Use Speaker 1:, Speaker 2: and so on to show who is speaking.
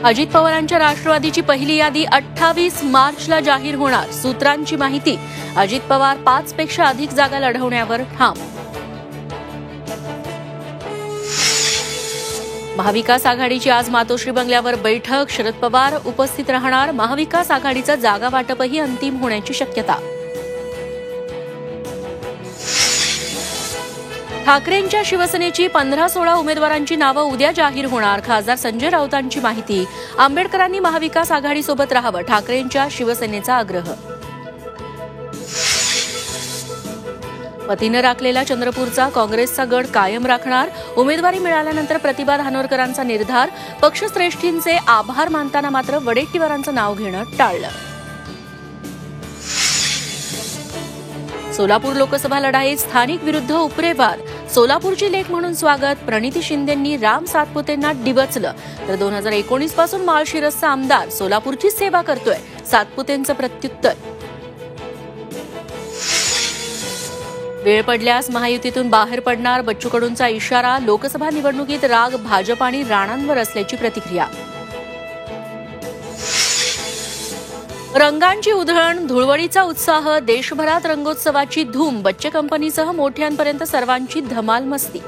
Speaker 1: अजित पवारांच्या राष्ट्रवादीची पहिली यादी 28 मार्चला जाहीर होणार. सूत्रांची माहिती. अजित पवार 5 पेक्षा अधिक जागा लढवण्यावर ठाम. महाविकास आघाडीची आज मातोश्री बंगल्यावर बैठक. शरद पवार उपस्थित राहणार. महाविकास आघाडीचा जागा वाटपही अंतिम होण्याची शक्यता. ठाकरेंच्या शिवसेनेची 15-16 उमेदवारांची नावं उद्या जाहीर होणार. खासदार संजय राऊतांची माहिती. आंबेडकरांनी महाविकास आघाडीसोबत राहावं, ठाकरेंच्या शिवसेनेचा आग्रह. पतीनं राखलेला चंद्रपूरचा काँग्रेसचा गड कायम राखणार. उमेदवारी मिळाल्यानंतर प्रतिभा धानोरकरांचा निर्धार. पक्षश्रेष्ठींचे आभार मानताना मात्र वडेट्टीवारांचं नाव घेणं टाळलं. सोलापूर लोकसभा लढाईत स्थानिक विरुद्ध उपरे वाद. सोलापूरची लेक म्हणून स्वागत. प्रणिती शिंदेंनी राम सातपुतेंना डिवचलं. तर 2019 पासून माळशिरसचा आमदार सोलापूरची सेवा करतोय. सातपुतेंचं प्रत्युत्तर. वेळ पडल्यास महायुतीतून बाहेर पडणार. बच्चू कडूंचा इशारा. लोकसभा निवडणुकीत राग भाजप आणि राणांवर असल्याची प्रतिक्रिया. रंगांची उधळण. धुळवडीचा उत्साह. देशभरात रंगोत्सवाची धूम. बच्चे कंपनीसह मोठ्यांपर्यंत सर्वांची धमाल मस्ती.